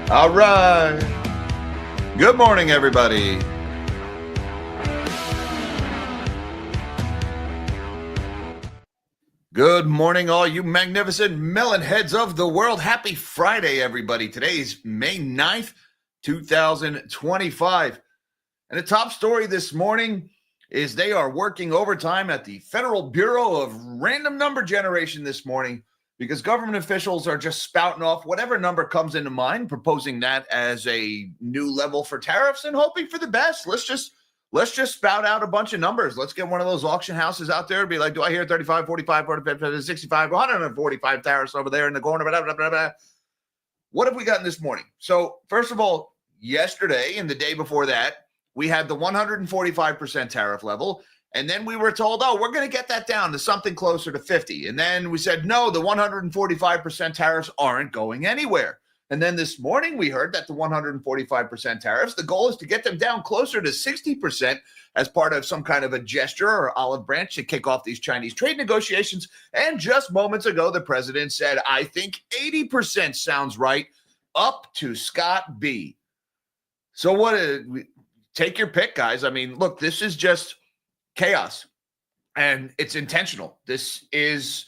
All right. Good morning, everybody. Good morning, all you magnificent melon heads of the world. Happy Friday, everybody. Today is May 9th, 2025. And the top story this morning is they are working overtime at the Federal Bureau of Random Number Generation this morning because government officials are just spouting off whatever number comes into mind, proposing that as a new level for tariffs and hoping for the best. Let's just spout out a bunch of numbers. Let's get one of those auction houses out there and be like, do I hear 35, 45, 45, 65, 145 tariffs over there in the corner? Blah, blah, blah, blah. What have we gotten this morning? So first of all, yesterday and the day before that, we had the 145% tariff level. And then we were told, oh, we're going to get that down to something closer to 50. And then we said, no, the 145% tariffs aren't going anywhere. And then this morning, we heard that the 145% tariffs, the goal is to get them down closer to 60% as part of some kind of a gesture or olive branch to kick off these Chinese trade negotiations. And just moments ago, the president said, I think 80% sounds right, up to Scott B. So take your pick, guys. I mean, look, this is just chaos, and it's intentional. This is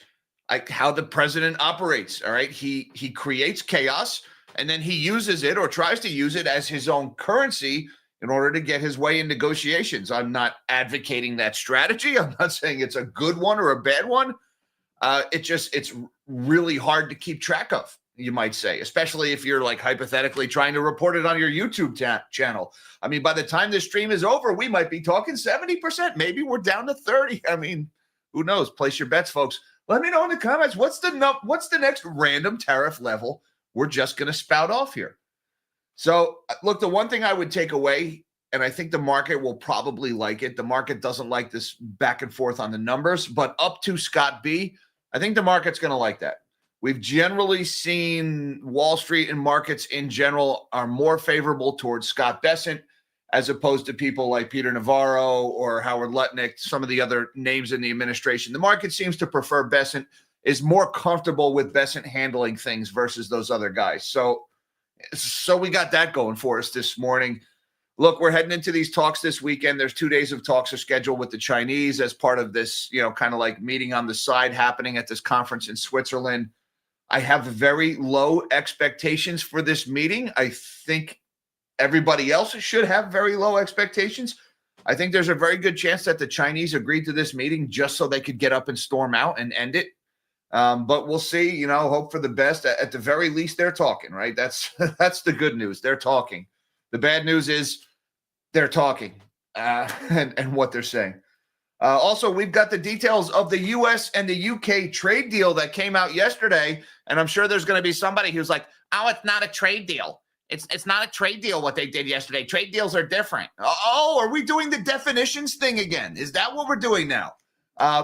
like how the president operates. All right. He creates chaos and then he uses it or tries to use it as his own currency in order to get his way in negotiations. I'm not advocating that strategy. I'm not saying it's a good one or a bad one. It's really hard to keep track of, you might say, especially if you're like hypothetically trying to report it on your YouTube channel. I mean, by the time this stream is over, we might be talking 70%. Maybe we're down to 30. I mean, who knows? Place your bets, folks. Let me know in the comments, what's the next random tariff level we're just going to spout off here? So, look, the one thing I would take away, and I think the market will probably like it. The market doesn't like this back and forth on the numbers, but up to Scott B, I think the market's going to like that. We've generally seen Wall Street and markets in general are more favorable towards Scott Bessent as opposed to people like Peter Navarro or Howard Lutnick, some of the other names in the administration. The market seems to prefer Bessent, is more comfortable with Bessent handling things versus those other guys. So we got that going for us this morning. Look, we're heading into these talks this weekend. There's 2 days of talks are scheduled with the Chinese as part of this, kind of like meeting on the side happening at this conference in Switzerland. I have very low expectations for this meeting. I think everybody else should have very low expectations. I think there's a very good chance that the Chinese agreed to this meeting just so they could get up and storm out and end it. But we'll see, hope for the best. At the very least, they're talking, right? That's the good news. They're talking. The bad news is they're talking and what they're saying. Also, we've got the details of the U.S. and the U.K. trade deal that came out yesterday, and I'm sure there's going to be somebody who's like, oh, it's not a trade deal. It's not a trade deal what they did yesterday. Trade deals are different. Oh, are we doing the definitions thing again? Is that what we're doing now?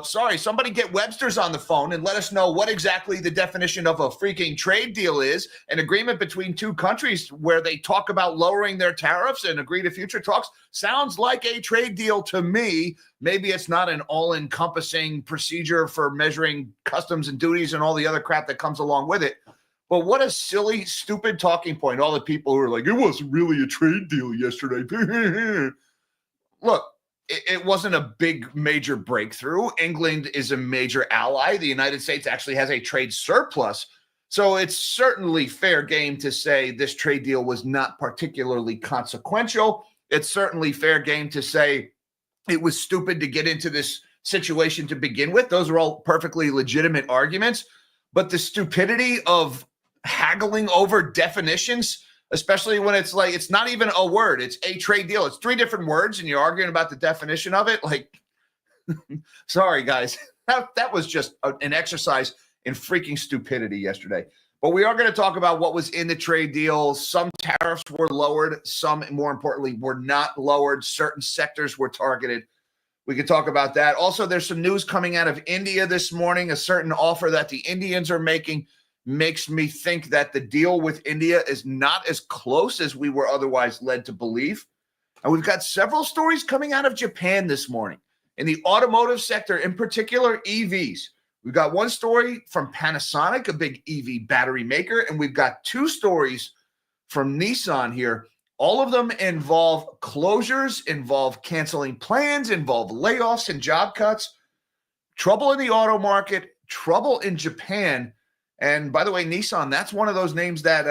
Sorry, somebody get Webster's on the phone and let us know what exactly the definition of a freaking trade deal is. An agreement between two countries where they talk about lowering their tariffs and agree to future talks. Sounds like a trade deal to me. Maybe it's not an all-encompassing procedure for measuring customs and duties and all the other crap that comes along with it. But what a silly, stupid talking point. All the people who are like, it wasn't really a trade deal yesterday. Look, it wasn't a big major breakthrough. England is a major ally. The United States actually has a trade surplus. So it's certainly fair game to say this trade deal was not particularly consequential. It's certainly fair game to say it was stupid to get into this situation to begin with. Those are all perfectly legitimate arguments. But the stupidity of haggling over definitions, especially when it's like, it's not even a word, it's a trade deal. It's 3 different words and you're arguing about the definition of it. Like, sorry, guys, that was just an exercise in freaking stupidity yesterday. But we are going to talk about what was in the trade deal. Some tariffs were lowered. Some, more importantly, were not lowered. Certain sectors were targeted. We could talk about that. Also, there's some news coming out of India this morning. A certain offer that the Indians are making makes me think that the deal with India is not as close as we were otherwise led to believe. And we've got several stories coming out of Japan this morning in the automotive sector, in particular EVs. We've got one story from Panasonic, a big EV battery maker, and we've got 2 stories from Nissan here. All of them involve closures, involve canceling plans, involve layoffs and job cuts, trouble in the auto market, trouble in Japan. And by the way, Nissan, that's one of those names that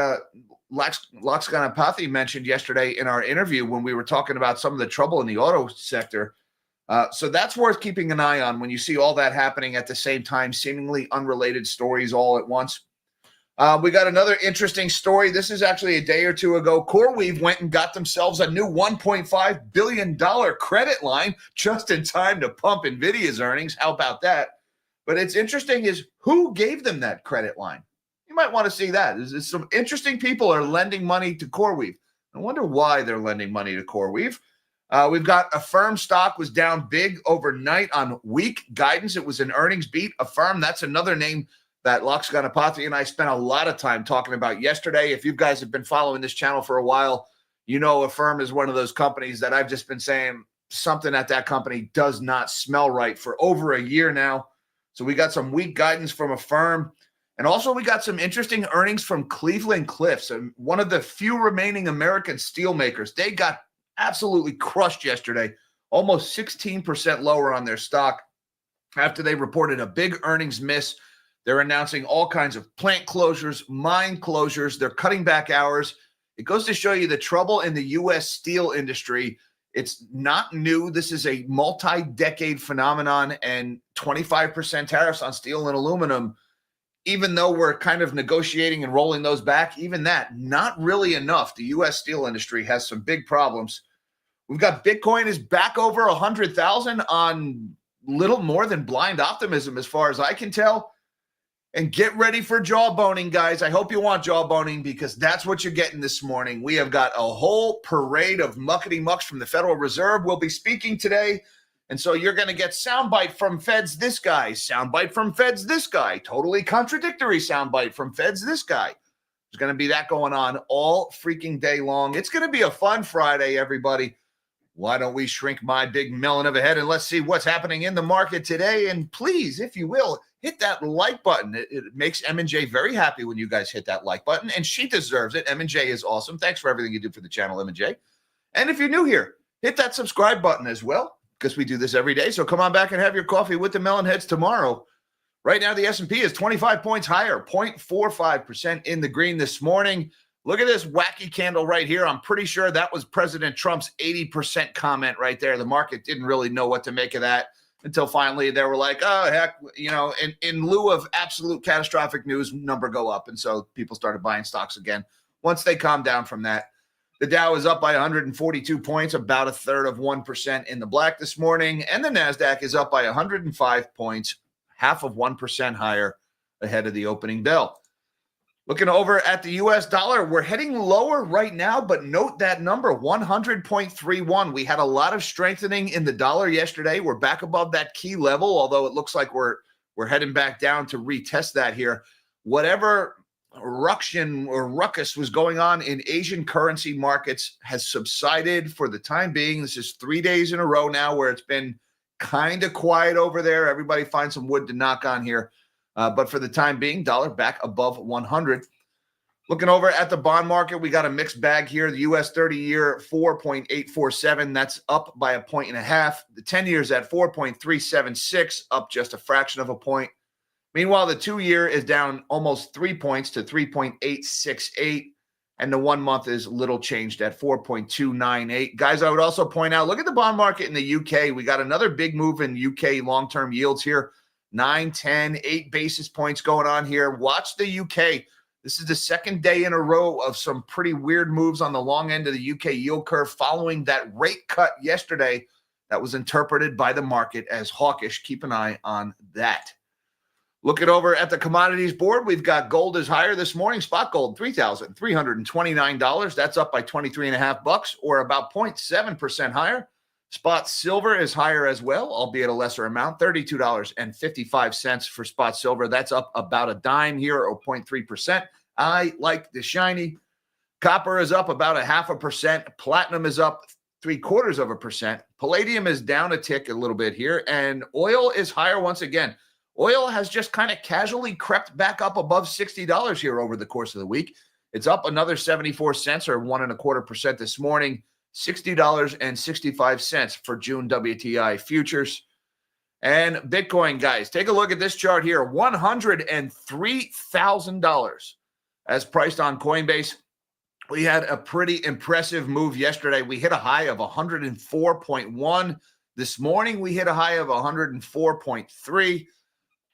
Laxkanapathy mentioned yesterday in our interview when we were talking about some of the trouble in the auto sector. So that's worth keeping an eye on when you see all that happening at the same time, seemingly unrelated stories all at once. We got another interesting story. This is actually a day or two ago. CoreWeave went and got themselves a new $1.5 billion credit line just in time to pump NVIDIA's earnings. How about that? But it's interesting is who gave them that credit line? You might want to see that. Some interesting people are lending money to CoreWeave. I wonder why they're lending money to CoreWeave. We've got Affirm stock was down big overnight on weak guidance. It was an earnings beat. Affirm, that's another name that Laxkanapathy and I spent a lot of time talking about yesterday. If you guys have been following this channel for a while, you know Affirm is one of those companies that I've just been saying something at that company does not smell right for over a year now. So we got some weak guidance from Affirm. And also we got some interesting earnings from Cleveland-Cliffs, one of the few remaining American steel makers. They got absolutely crushed yesterday, almost 16% lower on their stock after they reported a big earnings miss. They're announcing all kinds of plant closures, mine closures. They're cutting back hours. It goes to show you the trouble in the U.S. steel industry. It's not new. This is a multi-decade phenomenon, and 25% tariffs on steel and aluminum, even though we're kind of negotiating and rolling those back, even that, not really enough. The U.S. steel industry has some big problems. We've got Bitcoin is back over 100,000 on little more than blind optimism as far as I can tell. And get ready for jawboning, guys. I hope you want jawboning because that's what you're getting this morning. We have got a whole parade of muckety-mucks from the Federal Reserve. We'll be speaking today. And so you're going to get soundbite from Feds this guy, soundbite from Feds this guy, totally contradictory soundbite from Feds this guy. There's going to be that going on all freaking day long. It's going to be a fun Friday, everybody. Why don't we shrink my big melon of a head and let's see what's happening in the market today. And please, if you will, hit that like button. It makes M&J very happy when you guys hit that like button, and she deserves it. M&J is awesome. Thanks for everything you do for the channel, M&J. And if you're new here, hit that subscribe button as well, because we do this every day. So come on back and have your coffee with the melon heads tomorrow. Right now, the S&P is 25 points higher, 0.45% in the green this morning. Look at this wacky candle right here. I'm pretty sure that was President Trump's 80% comment right there. The market didn't really know what to make of that until finally they were like, oh, heck, you know, in lieu of absolute catastrophic news, number go up. And so people started buying stocks again once they calmed down from that. The Dow is up by 142 points, about 1/3 in the black this morning. And the NASDAQ is up by 105 points, 0.5% higher ahead of the opening bell. Looking over at the U.S. dollar, we're heading lower right now, but note that number, 100.31. We had a lot of strengthening in the dollar yesterday. We're back above that key level, although it looks like we're heading back down to retest that here. Whatever ruction or ruckus was going on in Asian currency markets has subsided for the time being. This is 3 days in a row now where it's been kind of quiet over there. Everybody find some wood to knock on here. But for the time being, dollar back above 100. Looking over at the bond market, we got a mixed bag here. The U.S. 30-year 4.847, that's up by 1.5 points. The 10-year's at 4.376, up just a fraction of a point. Meanwhile, the 2-year is down almost 3 points to 3.868, and the 1 month is little changed at 4.298. Guys, I would also point out, look at the bond market in the U.K. We got another big move in U.K. long-term yields here. 9, 10, 8 basis points going on here. Watch the UK. This is the second day in a row of some pretty weird moves on the long end of the UK yield curve following that rate cut yesterday that was interpreted by the market as hawkish. Keep an eye on that. Looking over at the commodities board, we've got gold is higher this morning. Spot gold, $3,329. That's up by 23.5 bucks, or about 0.7% higher. Spot silver is higher as well, albeit a lesser amount, $32.55 for spot silver. That's up about a dime here, or 0.3%. I like the shiny. Copper is up about 0.5%. Platinum is up 0.75%. Palladium is down a tick a little bit here, and oil is higher once again. Oil has just kind of casually crept back up above $60 here over the course of the week. It's up another 74 cents or 1.25% this morning, $60.65 for June WTI futures. And Bitcoin, guys, take a look at this chart here, $103,000 as priced on Coinbase. We had a pretty impressive move yesterday. We hit a high of 104.1. This morning, we hit a high of 104.3.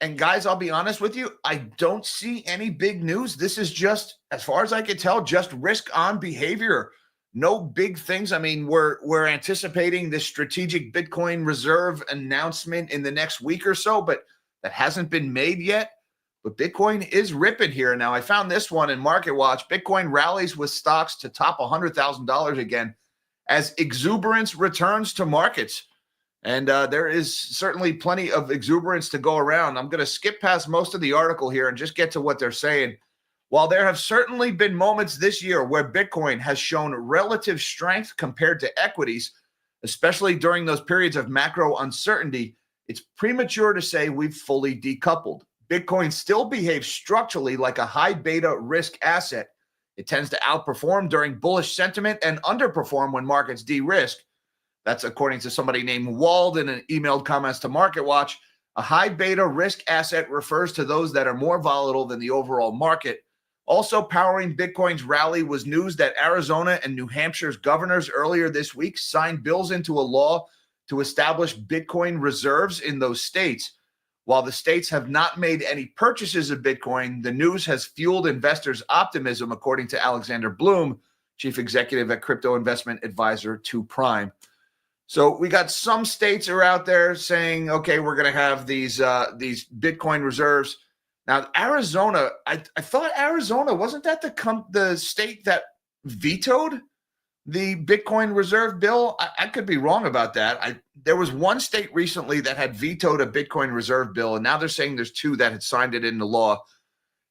And guys, I'll be honest with you, I don't see any big news. This is just, as far as I can tell, just risk on behavior. No big things. I mean, we're anticipating this strategic Bitcoin reserve announcement in the next week or so, but that hasn't been made yet. But Bitcoin is ripping here. Now, I found this one in Market Watch. Bitcoin rallies with stocks to top $100,000 again as exuberance returns to markets. And there is certainly plenty of exuberance to go around. I'm going to skip past most of the article here and just get to what they're saying. While there have certainly been moments this year where Bitcoin has shown relative strength compared to equities, especially during those periods of macro uncertainty, it's premature to say we've fully decoupled. Bitcoin still behaves structurally like a high beta risk asset. It tends to outperform during bullish sentiment and underperform when markets de-risk. That's according to somebody named Wald in an emailed comments to MarketWatch. A high beta risk asset refers to those that are more volatile than the overall market. Also powering Bitcoin's rally was news that Arizona and New Hampshire's governors earlier this week signed bills into a law to establish Bitcoin reserves in those states. While the states have not made any purchases of Bitcoin, the news has fueled investors' optimism, according to Alexander Bloom, chief executive at crypto investment advisor to Prime. So we got some states are out there saying, okay, we're going to have these Bitcoin reserves. Now, Arizona, I thought Arizona, wasn't that the state that vetoed the Bitcoin reserve bill? I could be wrong about that. There was one state recently that had vetoed a Bitcoin reserve bill, and now they're saying there's two that had signed it into law.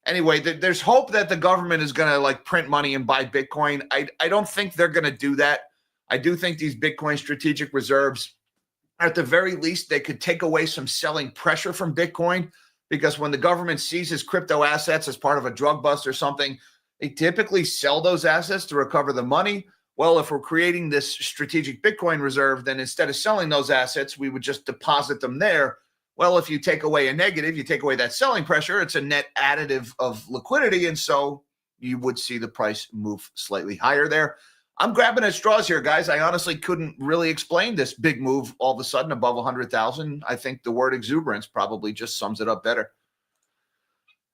Anyway, there's hope that the government is going to print money and buy Bitcoin. I don't think they're going to do that. I do think these Bitcoin strategic reserves, at the very least, they could take away some selling pressure from Bitcoin, because when the government seizes crypto assets as part of a drug bust or something, they typically sell those assets to recover the money. Well, if we're creating this strategic Bitcoin reserve, then instead of selling those assets, we would just deposit them there. Well, if you take away a negative, you take away that selling pressure, it's a net additive of liquidity. And so you would see the price move slightly higher there. I'm grabbing at straws here, guys. I honestly couldn't really explain this big move all of a sudden above 100,000. I think the word exuberance probably just sums it up better.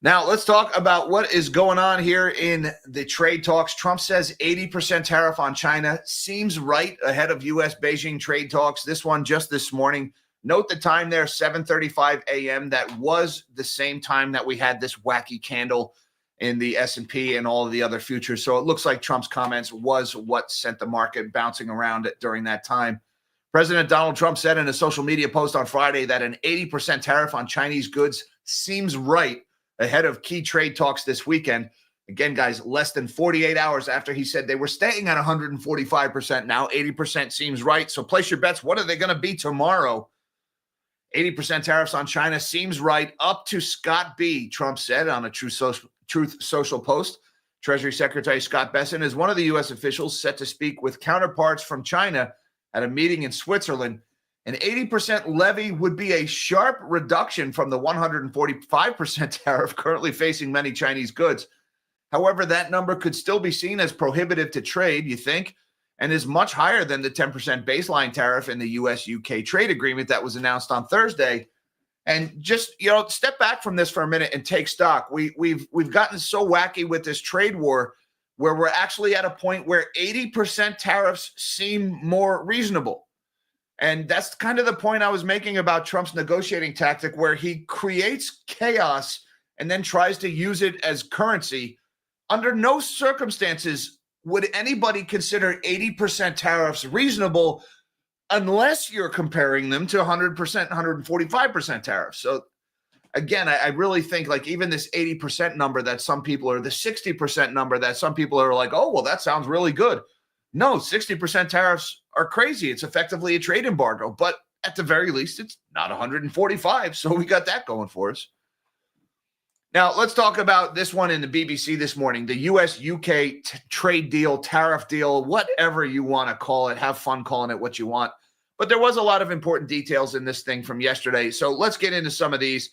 Now, let's talk about what is going on here in the trade talks. Trump says 80% tariff on China seems right ahead of U.S.-Beijing trade talks. This one just this morning. Note the time there, 7:35 a.m. That was the same time that we had this wacky candle in the S&P and all of the other futures. So it looks like Trump's comments was what sent the market bouncing around during that time. President Donald Trump said in a social media post on Friday that an 80% tariff on Chinese goods seems right ahead of key trade talks this weekend. Again, guys, less than 48 hours after he said they were staying at 145%. Now 80% seems right. So place your bets. What are they going to be tomorrow? 80% tariffs on China seems right up to Scott B., Trump said on a Truth Social post. Treasury Secretary Scott Bessent is one of the U.S. officials set to speak with counterparts from China at a meeting in Switzerland. An 80% levy would be a sharp reduction from the 145% tariff currently facing many Chinese goods. However, that number could still be seen as prohibitive to trade, you think, and is much higher than the 10% baseline tariff in the U.S.-UK trade agreement that was announced on Thursday. And just, step back from this for a minute and take stock. We've gotten so wacky with this trade war where we're actually at a point where 80% tariffs seem more reasonable. And that's kind of the point I was making about Trump's negotiating tactic, where he creates chaos and then tries to use it as currency. Under no circumstances would anybody consider 80% tariffs reasonable unless you're comparing them to 100%, 145% tariffs. So again, I really think even this 80% number that some people, or the 60% number that some people are like, oh, well, that sounds really good. No, 60% tariffs are crazy. It's effectively a trade embargo, but at the very least, it's not 145. So we got that going for us. Now, let's talk about this one in the BBC this morning, the U.S.-UK trade deal, tariff deal, whatever you want to call it. Have fun calling it what you want. But there was a lot of important details in this thing from yesterday. So let's get into some of these.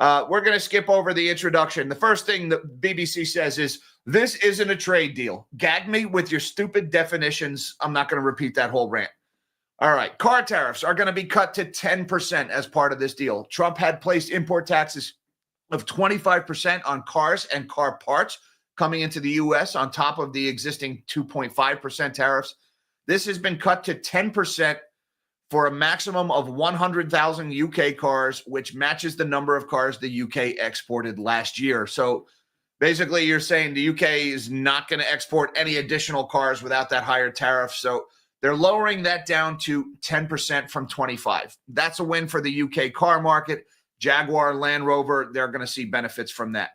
We're going to skip over the introduction. The first thing the BBC says is, this isn't a trade deal. Gag me with your stupid definitions. I'm not going to repeat that whole rant. All right. Car tariffs are going to be cut to 10% as part of this deal. Trump had placed import taxes of 25% on cars and car parts coming into the U.S. on top of the existing 2.5% tariffs. This has been cut to 10% for a maximum of 100,000 UK cars, which matches the number of cars the UK exported last year. So basically, you're saying the UK is not going to export any additional cars without that higher tariff. So they're lowering that down to 10% from 25. That's a win for the UK car market. Jaguar, Land Rover, they're going to see benefits from that.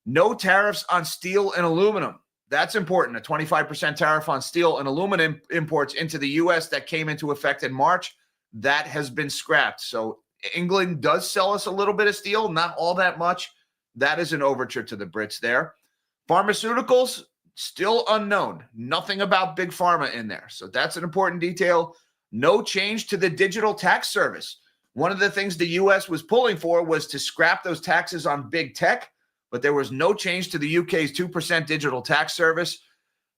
No tariffs on steel and aluminum. That's important. A 25% tariff on steel and aluminum imports into the U.S. that came into effect in March, that has been scrapped. So England does sell us a little bit of steel, not all that much. That is an overture to the Brits there. Pharmaceuticals, still unknown. Nothing about big pharma in there. So that's an important detail. No change to the digital tax service. One of the things the U.S. was pulling for was to scrap those taxes on big tech, but there was no change to the UK's 2% digital tax service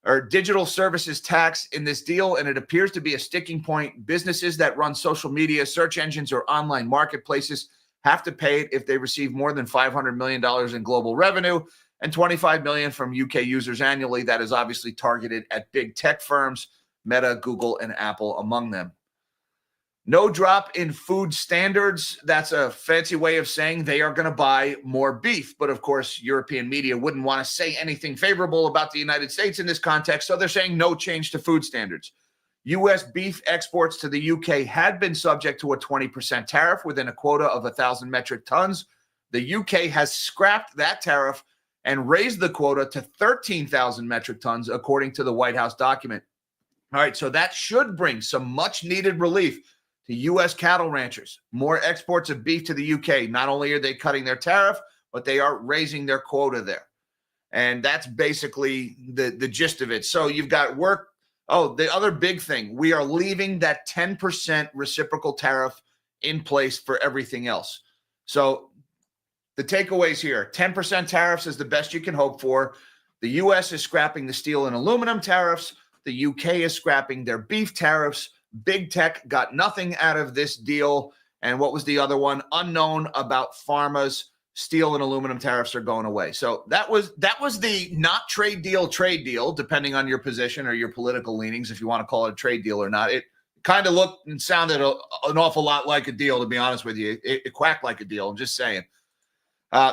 or digital services tax in this deal, and it appears to be a sticking point. Businesses that run social media, search engines, or online marketplaces have to pay it if they receive more than $500 million in global revenue and $25 million from UK users annually. That is obviously targeted at big tech firms, Meta, Google, and Apple among them. No drop in food standards. That's a fancy way of saying they are going to buy more beef. But of course, European media wouldn't want to say anything favorable about the United States in this context. So they're saying no change to food standards. U.S. beef exports to the UK had been subject to a 20% tariff within a quota of 1,000 metric tons. The UK has scrapped that tariff and raised the quota to 13,000 metric tons, according to the White House document. All right, so that should bring some much needed relief to U.S. cattle ranchers. More exports of beef to the UK. Not only are they cutting their tariff, but they are raising their quota there. And that's basically the gist of it. So you've got work. Oh, the other big thing, we are leaving that 10% reciprocal tariff in place for everything else. So the takeaways here, 10% tariffs is the best you can hope for. The U.S. is scrapping the steel and aluminum tariffs. The U.K. is scrapping their beef tariffs. Big tech got nothing out of this deal. And what was the other one? Unknown about pharma's steel and aluminum tariffs are going away. So that was the not trade deal, depending on your position or your political leanings, if you want to call it a trade deal or not. It kind of looked and sounded an awful lot like a deal, to be honest with you. It quacked like a deal. I'm just saying.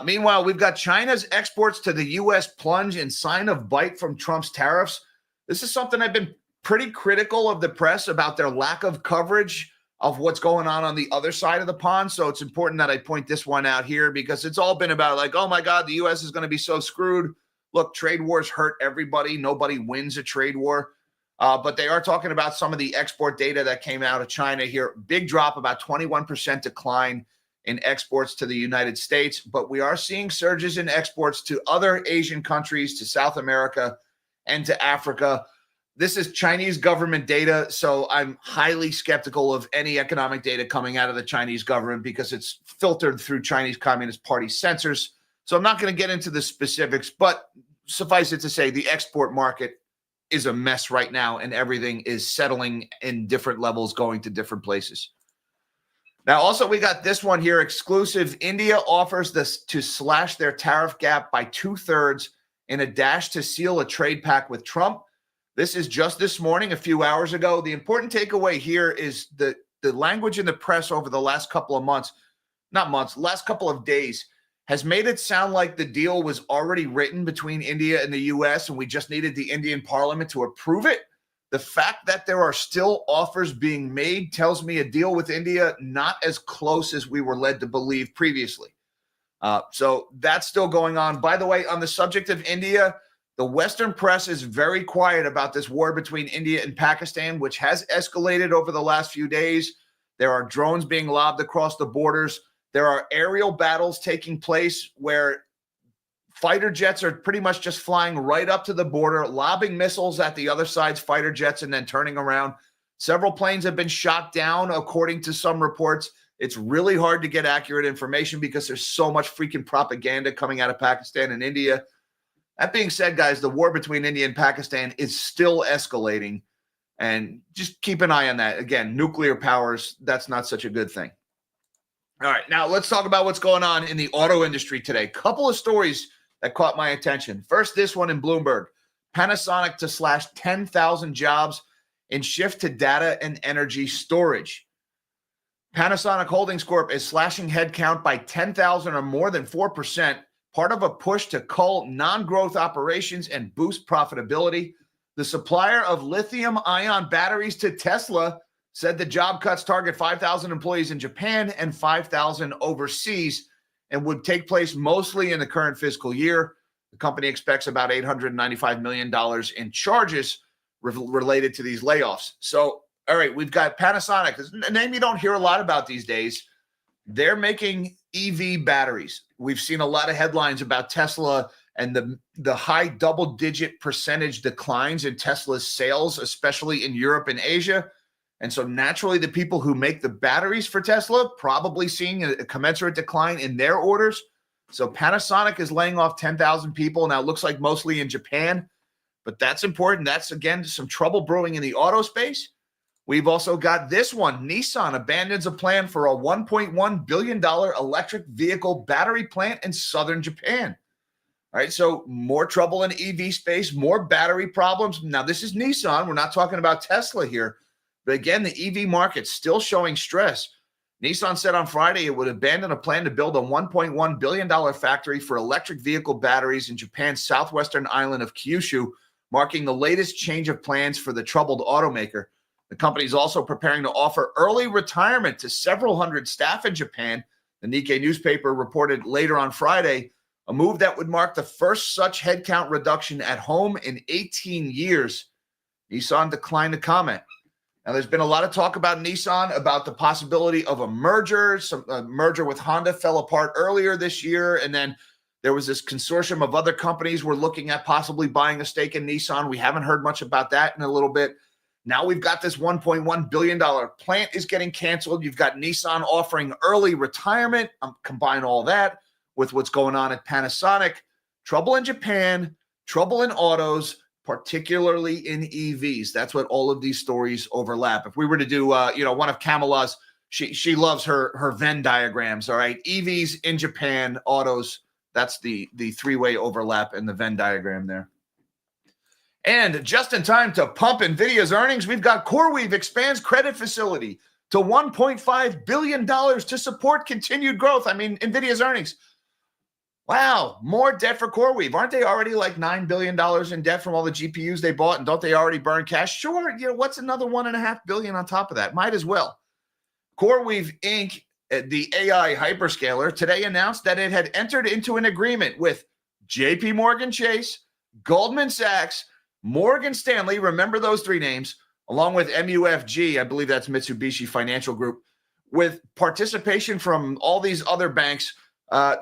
Meanwhile, we've got China's exports to the U.S. plunge in sign of bite from Trump's tariffs. This is something I've been pretty critical of the press about their lack of coverage of what's going on the other side of the pond. So it's important that I point this one out here because it's all been about like, oh my God, the U.S. is going to be so screwed. Look, trade wars hurt everybody. Nobody wins a trade war. But they are talking about some of the export data that came out of China here. Big drop, about 21% decline in exports to the United States. But we are seeing surges in exports to other Asian countries, to South America, and to Africa. This is Chinese government data, so I'm highly skeptical of any economic data coming out of the Chinese government because it's filtered through Chinese Communist Party censors. So I'm not going to get into the specifics, but suffice it to say the export market is a mess right now, and everything is settling in different levels, going to different places. Now, also, we got this one here, exclusive. India offers this to slash their tariff gap by 2/3 in a dash to seal a trade pact with Trump. This is just this morning, a few hours ago. The important takeaway here is the language in the press over the last couple of last couple of days has made it sound like the deal was already written between India and the U.S. and we just needed the Indian parliament to approve it. The fact that there are still offers being made tells me a deal with India not as close as we were led to believe previously. So that's still going on. By the way, on the subject of India, the Western press is very quiet about this war between India and Pakistan, which has escalated over the last few days. There are drones being lobbed across the borders. There are aerial battles taking place where Fighter jets are pretty much just flying right up to the border, lobbing missiles at the other side's fighter jets and then turning around. Several planes have been shot down, according to some reports. It's really hard to get accurate information because there's so much freaking propaganda coming out of Pakistan and India. That being said, guys, the war between India and Pakistan is still escalating. And just keep an eye on that. Again, nuclear powers, that's not such a good thing. All right, now let's talk about what's going on in the auto industry today. Couple of stories that caught my attention. First, this one in Bloomberg. Panasonic to slash 10,000 jobs and shift to data and energy storage. Panasonic Holdings Corp is slashing headcount by 10,000 or more than 4%, part of a push to cull non-growth operations and boost profitability. The supplier of lithium-ion batteries to Tesla said the job cuts target 5,000 employees in Japan and 5,000 overseas and would take place mostly in the current fiscal year. The company expects about $895 million in charges related to these layoffs. So, all right, we've got Panasonic, a name you don't hear a lot about these days. They're making EV batteries. We've seen a lot of headlines about Tesla and the high double-digit percentage declines in Tesla's sales, especially in Europe and Asia. And so naturally, the people who make the batteries for Tesla probably seeing a commensurate decline in their orders. So Panasonic is laying off 10,000 people. Now, it looks like mostly in Japan, but that's important. That's, again, some trouble brewing in the auto space. We've also got this one. Nissan abandons a plan for a $1.1 billion electric vehicle battery plant in southern Japan. All right, so more trouble in EV space, more battery problems. Now, this is Nissan. We're not talking about Tesla here. But again, the EV market's still showing stress. Nissan said on Friday it would abandon a plan to build a $1.1 billion factory for electric vehicle batteries in Japan's southwestern island of Kyushu, marking the latest change of plans for the troubled automaker. The company is also preparing to offer early retirement to several hundred staff in Japan. The Nikkei newspaper reported later on Friday, a move that would mark the first such headcount reduction at home in 18 years. Nissan declined to comment. Now, there's been a lot of talk about Nissan, about the possibility of a merger. A merger with Honda fell apart earlier this year, and then there was this consortium of other companies were looking at possibly buying a stake in Nissan. We haven't heard much about that in a little bit. Now we've got this $1.1 billion plant is getting canceled. You've got Nissan offering early retirement. Combine all that with what's going on at Panasonic. Trouble in Japan, trouble in autos, particularly in EVs. That's what all of these stories overlap. If we were to do, one of Kamala's, she loves her Venn diagrams. All right, EVs in Japan, autos. That's the three-way overlap in the Venn diagram there. And just in time to pump NVIDIA's earnings, we've got CoreWeave expands credit facility to $1.5 billion to support continued growth. I mean, NVIDIA's earnings. Wow, more debt for CoreWeave. Aren't they already like $9 billion in debt from all the GPUs they bought? And don't they already burn cash? Sure, what's another $1.5 billion on top of that? Might as well. CoreWeave Inc., the AI hyperscaler, today announced that it had entered into an agreement with JP Morgan Chase, Goldman Sachs, Morgan Stanley, remember those three names, along with MUFG, I believe that's Mitsubishi Financial Group, with participation from all these other banks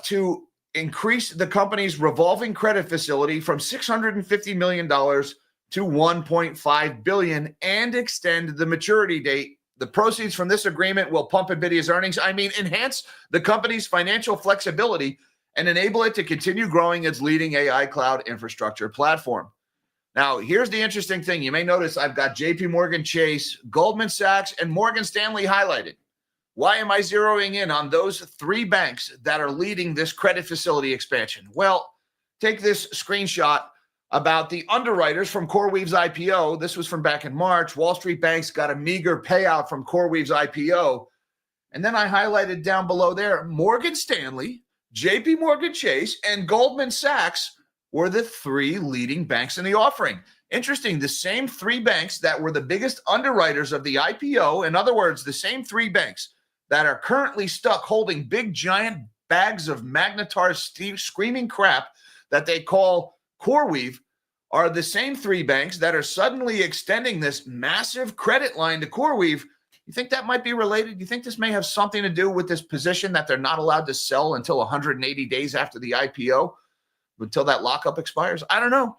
to increase the company's revolving credit facility from $650 million to $1.5 billion and extend the maturity date. The proceeds from this agreement will pump NVIDIA's earnings. Enhance the company's financial flexibility and enable it to continue growing its leading AI cloud infrastructure platform. Now, here's the interesting thing. You may notice I've got JP Morgan Chase, Goldman Sachs, and Morgan Stanley highlighted. Why am I zeroing in on those three banks that are leading this credit facility expansion? Well, take this screenshot about the underwriters from CoreWeave's IPO. This was from back in March. Wall Street banks got a meager payout from CoreWeave's IPO. And then I highlighted down below there, Morgan Stanley, JP Morgan Chase, and Goldman Sachs were the three leading banks in the offering. Interesting, the same three banks that were the biggest underwriters of the IPO, in other words, the same three banks that are currently stuck holding big giant bags of Magnetar screaming crap that they call CoreWeave, are the same three banks that are suddenly extending this massive credit line to CoreWeave. You think that might be related? You think this may have something to do with this position that they're not allowed to sell until 180 days after the IPO? until that lockup expires? I don't know.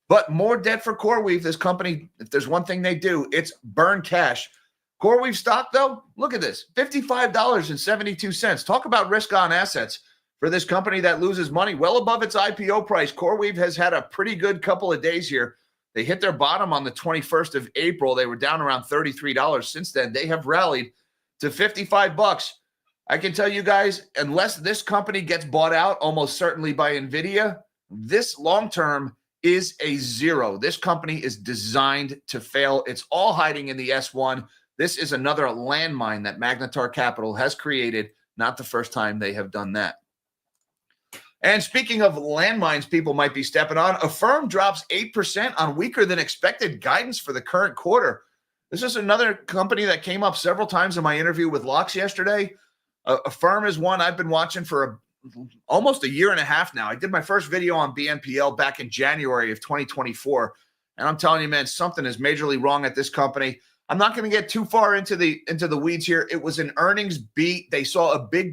But more debt for CoreWeave. This company, if there's one thing they do, it's burn cash. CoreWeave stock, though, look at this, $55.72. Talk about risk on assets for this company that loses money well above its IPO price. CoreWeave has had a pretty good couple of days here. They hit their bottom on the 21st of April. They were down around $33. Since then, they have rallied to $55. I can tell you guys, unless this company gets bought out, almost certainly by NVIDIA, this long-term is a zero. This company is designed to fail. It's all hiding in the S1. This is another landmine that Magnetar Capital has created. Not the first time they have done that. And speaking of landmines people might be stepping on, Affirm drops 8% on weaker than expected guidance for the current quarter. This is another company that came up several times in my interview with Locks yesterday. Affirm is one I've been watching for almost a year and a half now. I did my first video on BNPL back in January of 2024. And I'm telling you, man, something is majorly wrong at this company. I'm not going to get too far into the weeds here. It was an earnings beat. They saw a big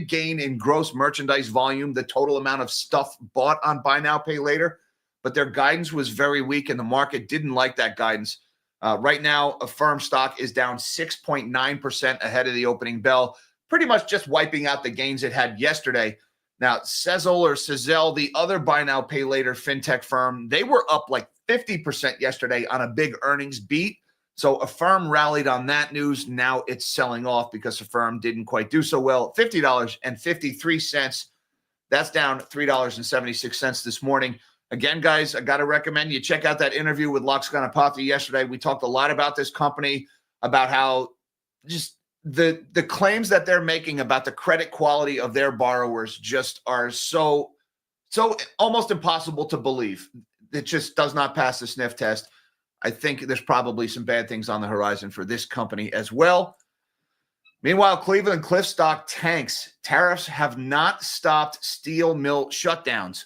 gain in gross merchandise volume, the total amount of stuff bought on Buy Now, Pay Later. But their guidance was very weak, and the market didn't like that guidance. Right now, Affirm stock is down 6.9% ahead of the opening bell, pretty much just wiping out the gains it had yesterday. Now, Sezzle, the other Buy Now, Pay Later fintech firm, they were up like 50% yesterday on a big earnings beat. So Affirm rallied on that news. Now it's selling off because Affirm didn't quite do so well. $50.53. That's down $3.76 this morning. Again, guys, I got to recommend you check out that interview with Lux Ganapathy yesterday. We talked a lot about this company, about how just the claims that they're making about the credit quality of their borrowers just are so almost impossible to believe. It just does not pass the sniff test. I think there's probably some bad things on the horizon for this company as well. Meanwhile, Cleveland Cliff stock tanks. Tariffs have not stopped steel mill shutdowns.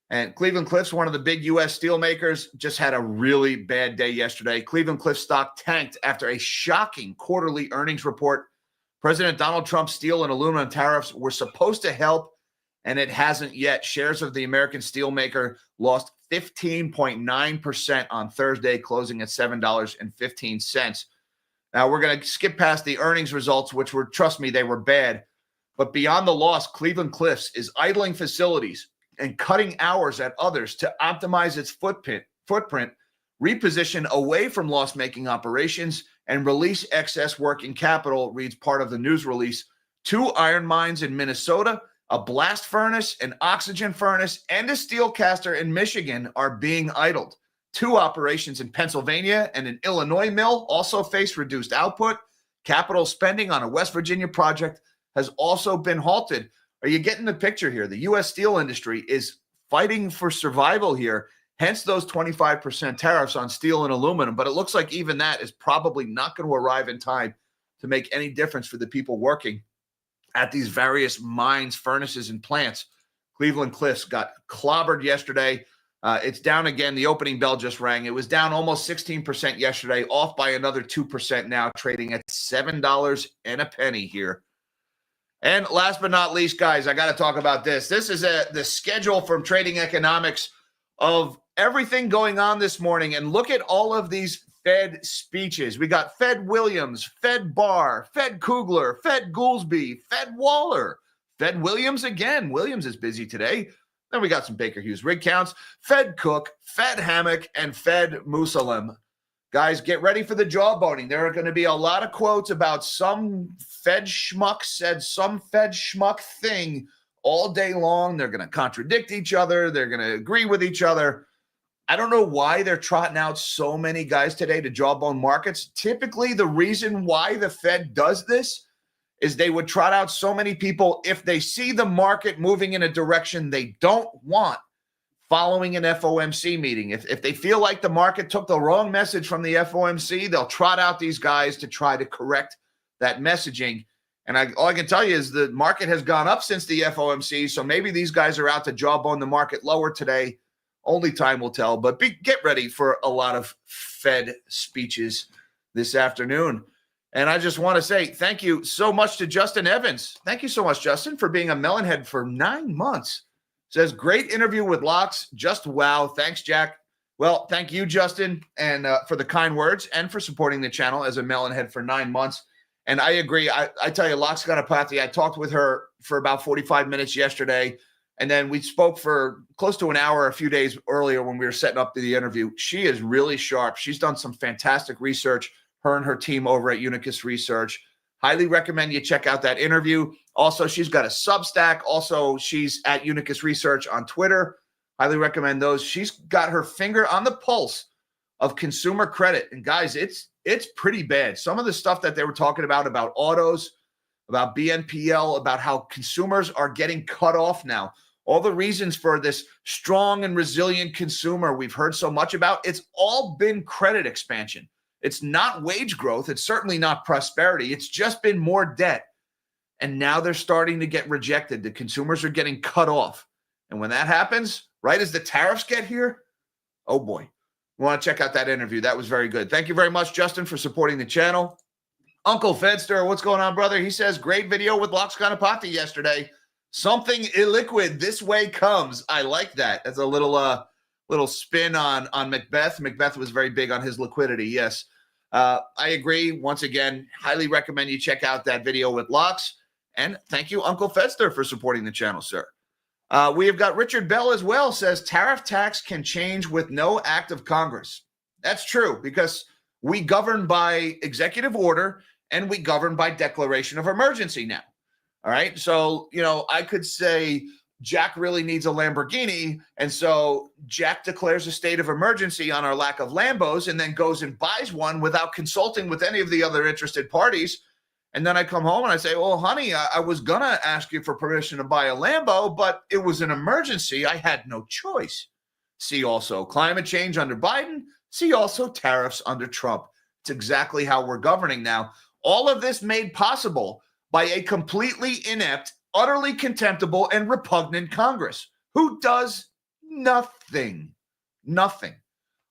And Cleveland Cliff's one of the big U.S. steel makers, just had a really bad day yesterday. Cleveland Cliff stock tanked after a shocking quarterly earnings report. President Donald Trump's steel and aluminum tariffs were supposed to help, and it hasn't yet. Shares of the American steelmaker lost 15.9% on Thursday, closing at $7.15. Now, we're going to skip past the earnings results, which were, trust me, they were bad. But beyond the loss, Cleveland Cliffs is idling facilities and cutting hours at others to optimize its footprint, reposition away from loss-making operations, and release excess working capital, reads part of the news release. 2 iron mines in Minnesota, a blast furnace, an oxygen furnace, and a steel caster in Michigan are being idled. 2 operations in Pennsylvania and an Illinois mill also face reduced output. Capital spending on a West Virginia project has also been halted. Are you getting the picture here? The U.S. steel industry is fighting for survival here, hence those 25% tariffs on steel and aluminum. But it looks like even that is probably not going to arrive in time to make any difference for the people working at these various mines, furnaces, and plants. Cleveland Cliffs got clobbered yesterday. It's down again. The opening bell just rang. It was down almost 16% yesterday, off by another 2% now, trading at $7 and a penny here. And last but not least, guys, I got to talk about this. This is the schedule from Trading Economics of everything going on this morning. And look at all of these Fed speeches. We got Fed Williams, Fed Barr, Fed Kugler, Fed Goolsbee, Fed Waller, Fed Williams again. Williams is busy today. Then we got some Baker Hughes rig counts, Fed Cook, Fed Hammock, and Fed Musalem. Guys, get ready for the jawboning. There are going to be a lot of quotes about some Fed schmuck said some Fed schmuck thing all day long. They're going to contradict each other. They're going to agree with each other. I don't know why they're trotting out so many guys today to jawbone markets. Typically, the reason why the Fed does this is they would trot out so many people if they see the market moving in a direction they don't want following an FOMC meeting. If they feel like the market took the wrong message from the FOMC, they'll trot out these guys to try to correct that messaging. And all I can tell you is the market has gone up since the FOMC, so maybe these guys are out to jawbone the market lower today. Only time will tell, but get ready for a lot of Fed speeches this afternoon. And I just want to say thank you so much to Justin Evans. Thank you so much, Justin, for being a Melonhead for 9 months. Says, great interview with Locks. Just wow. Thanks, Jack. Well, thank you, Justin, and for the kind words and for supporting the channel as a melonhead for 9 months. And I agree. I tell you, Locks got a pathy. I talked with her for about 45 minutes yesterday, and then we spoke for close to an hour a few days earlier when we were setting up the interview. She is really sharp. She's done some fantastic research, her and her team over at Unicus Research. Highly recommend you check out that interview. Also, she's got a Substack. Also, she's at Unicus Research on Twitter. Highly recommend those. She's got her finger on the pulse of consumer credit. And guys, it's pretty bad. Some of the stuff that they were talking about autos, about BNPL, about how consumers are getting cut off now. All the reasons for this strong and resilient consumer we've heard so much about, it's all been credit expansion. It's not wage growth. It's certainly not prosperity. It's just been more debt. And now they're starting to get rejected. The consumers are getting cut off. And when that happens, right as the tariffs get here, oh boy. You want to check out that interview. That was very good. Thank you very much, Justin, for supporting the channel. Uncle Fedster, what's going on, brother? He says, great video with Locks Ganapati yesterday. Something illiquid this way comes. I like that. That's a little spin on Macbeth. Macbeth was very big on his liquidity. Yes. I agree. Once again, highly recommend you check out that video with Locks. And thank you, Uncle Fedster, for supporting the channel, sir. We have got Richard Bell as well, says tariff tax can change with no act of Congress. That's true, because we govern by executive order and we govern by declaration of emergency now. All right. So, I could say Jack really needs a Lamborghini. And so Jack declares a state of emergency on our lack of Lambos and then goes and buys one without consulting with any of the other interested parties. And then I come home and I say, well, honey, I was going to ask you for permission to buy a Lambo, but it was an emergency. I had no choice. See also climate change under Biden. See also tariffs under Trump. It's exactly how we're governing now. All of this made possible by a completely inept, utterly contemptible, and repugnant Congress who does nothing. Nothing.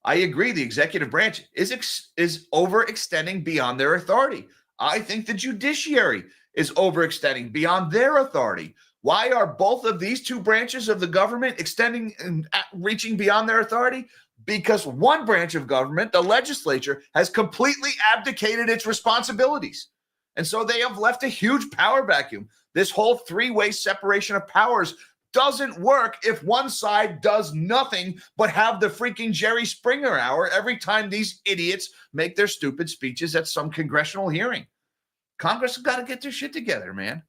I agree. The executive branch is overextending beyond their authority. I think the judiciary is overextending beyond their authority. Why are both of these two branches of the government extending and reaching beyond their authority? Because one branch of government, the legislature, has completely abdicated its responsibilities. And so they have left a huge power vacuum. This whole three-way separation of powers doesn't work if one side does nothing but have the freaking Jerry Springer hour every time these idiots make their stupid speeches at some congressional hearing. Congress has got to get their shit together, man.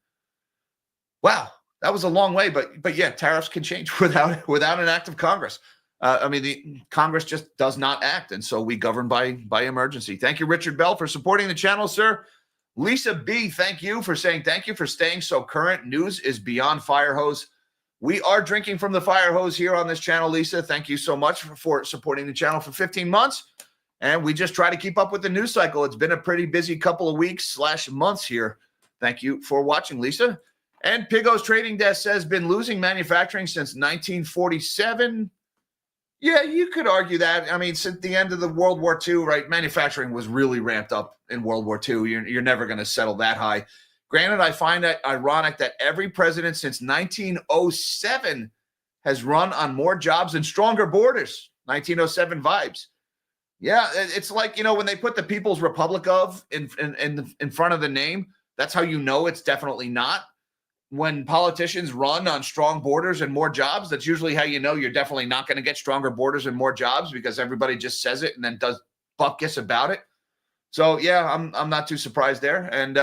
Wow, that was a long way, but yeah, tariffs can change without an act of Congress. The Congress just does not act, and so we govern by emergency. Thank you, Richard Bell, for supporting the channel, sir. Lisa B, thank you for staying so current. News is beyond fire hose. We are drinking from the fire hose here on this channel, Lisa. Thank you so much for supporting the channel for 15 months. And we just try to keep up with the news cycle. It's been a pretty busy couple of weeks / months here. Thank you for watching, Lisa. And Pigo's Trading Desk says, been losing manufacturing since 1947. Yeah, you could argue that. I mean, since the end of the World War II, right, manufacturing was really ramped up in World War II. You're never going to settle that high. Granted, I find it ironic that every president since 1907 has run on more jobs and stronger borders. 1907 vibes. Yeah, it's like, when they put the People's Republic of in front of the name, that's how you know it's definitely not. When politicians run on strong borders and more jobs, that's usually how you know you're definitely not going to get stronger borders and more jobs, because everybody just says it and then does bupkis about it. So yeah, I'm not too surprised there. And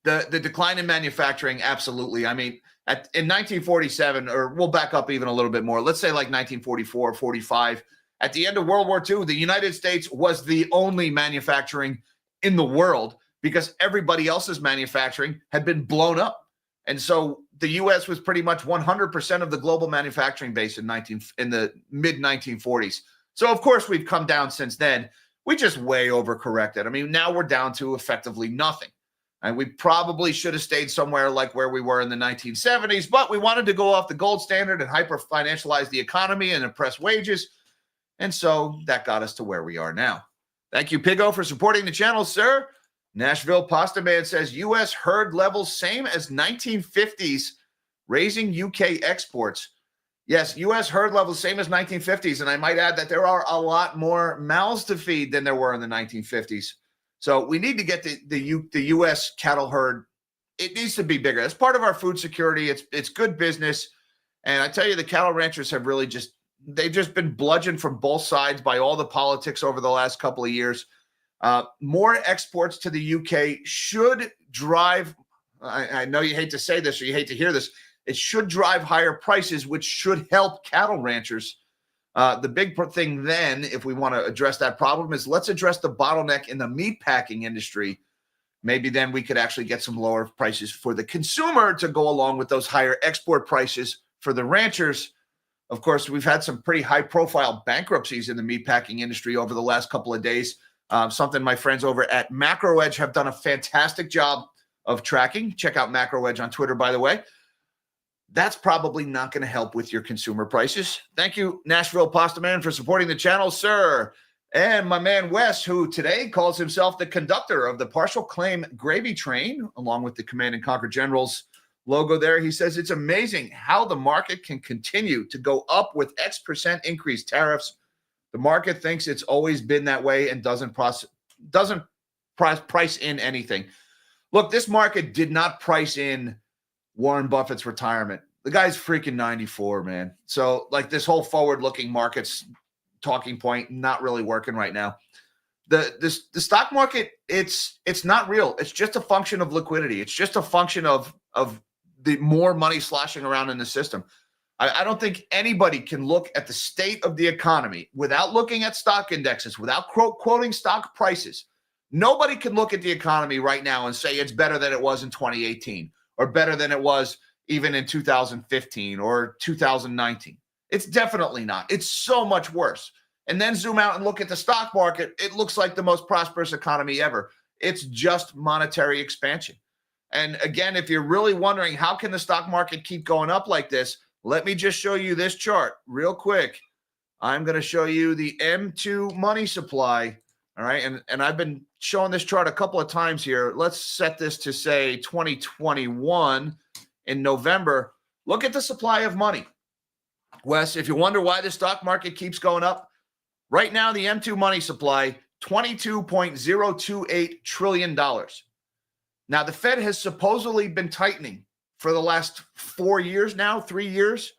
the decline in manufacturing, absolutely. I mean, in 1947, or we'll back up even a little bit more. Let's say like 1944, 45. At the end of World War II, the United States was the only manufacturing in the world, because everybody else's manufacturing had been blown up. And so the U.S. was pretty much 100% of the global manufacturing base in the mid-1940s. So, of course, we've come down since then. We just way overcorrected. I mean, now we're down to effectively nothing. And we probably should have stayed somewhere like where we were in the 1970s, but we wanted to go off the gold standard and hyper-financialize the economy and oppress wages. And so that got us to where we are now. Thank you, Pigo, for supporting the channel, sir. Nashville Pasta Man says, U.S. herd levels same as 1950s raising UK exports. Yes, U.S. herd level, same as 1950s. And I might add that there are a lot more mouths to feed than there were in the 1950s. So we need to get the U.S. cattle herd. It needs to be bigger. That's part of our food security. It's good business. And I tell you, the cattle ranchers have really they've just been bludgeoned from both sides by all the politics over the last couple of years. More exports to the UK should drive, I know you hate to say this or you hate to hear this, it should drive higher prices, which should help cattle ranchers. The big thing then, if we want to address that problem, is let's address the bottleneck in the meat packing industry. Maybe then we could actually get some lower prices for the consumer to go along with those higher export prices for the ranchers. Of course, we've had some pretty high-profile bankruptcies in the meatpacking industry over the last couple of days. Something my friends over at Macro Edge have done a fantastic job of tracking. Check out Macro Edge on Twitter, by the way. That's probably not going to help with your consumer prices. Thank you, Nashville Pasta Man, for supporting the channel, sir. And my man Wes, who today calls himself the conductor of the partial claim gravy train, along with the Command and Conquer Generals logo there. He says it's amazing how the market can continue to go up with X% increased tariffs. The market thinks it's always been that way and doesn't price in anything. Look, this market did not price in Warren Buffett's retirement. The guy's freaking 94, man. So like this whole forward-looking market's talking point, not really working right now. The stock market, it's not real. It's just a function of liquidity. It's just a function of the more money sloshing around in the system. I don't think anybody can look at the state of the economy without looking at stock indexes, without quoting stock prices. Nobody can look at the economy right now and say it's better than it was in 2018 or better than it was even in 2015 or 2019. It's definitely not. It's so much worse. And then zoom out and look at the stock market. It looks like the most prosperous economy ever. It's just monetary expansion. And again, if you're really wondering how can the stock market keep going up like this, let me just show you this chart real quick. I'm going to show you the M2 money supply. All right. And I've been showing this chart a couple of times here. Let's set this to say 2021 in November. Look at the supply of money. Wes, if you wonder why the stock market keeps going up, right now the M2 money supply, $22.028 trillion. Now, the Fed has supposedly been tightening for the last 4 years now, 3 years.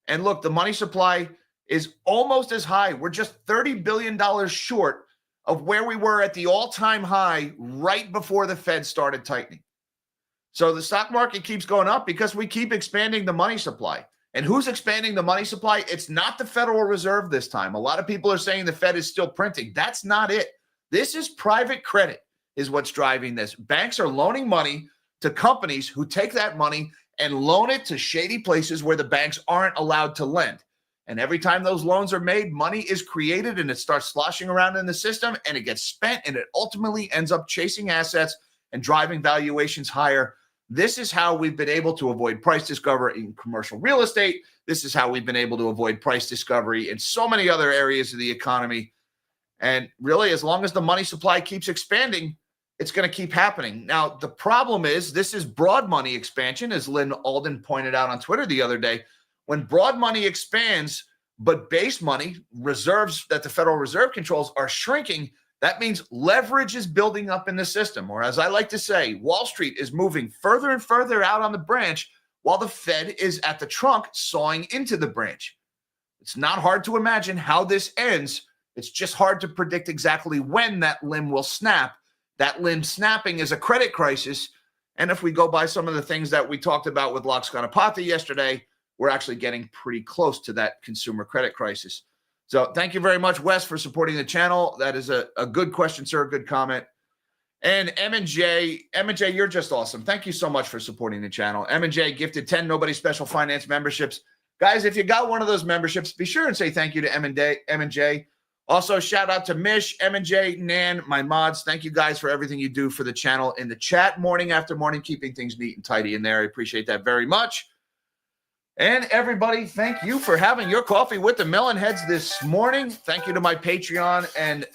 And look, the money supply is almost as high. We're just $30 billion short of where we were at the all-time high right before the Fed started tightening. So the stock market keeps going up because we keep expanding the money supply. And who's expanding the money supply? It's not the Federal Reserve this time. A lot of people are saying the Fed is still printing. That's not it. This is private credit is what's driving this. Banks are loaning money to companies who take that money and loan it to shady places where the banks aren't allowed to lend. And every time those loans are made, money is created and it starts sloshing around in the system and it gets spent and it ultimately ends up chasing assets and driving valuations higher. This is how we've been able to avoid price discovery in commercial real estate. This is how we've been able to avoid price discovery in so many other areas of the economy. And really, as long as the money supply keeps expanding, it's going to keep happening. Now, the problem is this is broad money expansion, as Lynn Alden pointed out on Twitter the other day. When broad money expands, but base money, reserves that the Federal Reserve controls, are shrinking, that means leverage is building up in the system. Or as I like to say, Wall Street is moving further and further out on the branch while the Fed is at the trunk sawing into the branch. It's not hard to imagine how this ends. It's just hard to predict exactly when that limb will snap. That limb snapping is a credit crisis. And if we go by some of the things that we talked about with Lux Ganapathy yesterday, we're actually getting pretty close to that consumer credit crisis. So thank you very much, Wes, for supporting the channel. That is a good question, sir. Good comment. And M&J, you're just awesome. Thank you so much for supporting the channel. M&J gifted 10 Nobody Special Finance memberships. Guys, if you got one of those memberships, be sure and say thank you to M&J. Also, shout out to Mish, M&J, Nan, my mods. Thank you guys for everything you do for the channel in the chat morning after morning, keeping things neat and tidy in there. I appreciate that very much. And everybody, thank you for having your coffee with the Melonheads this morning. Thank you to my Patreon and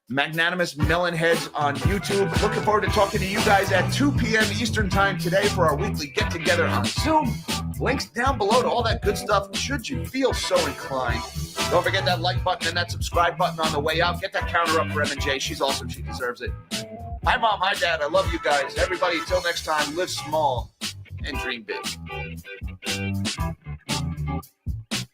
magnanimous Melonheads on YouTube. Looking forward to talking to you guys at 2 p.m. Eastern time today for our weekly get-together on Zoom. Links down below to all that good stuff, should you feel so inclined. Don't forget that like button and that subscribe button on the way out. Get that counter up for M&J. She's awesome. She deserves it. Hi, Mom. Hi, Dad. I love you guys. Everybody, until next time, live small and dream big.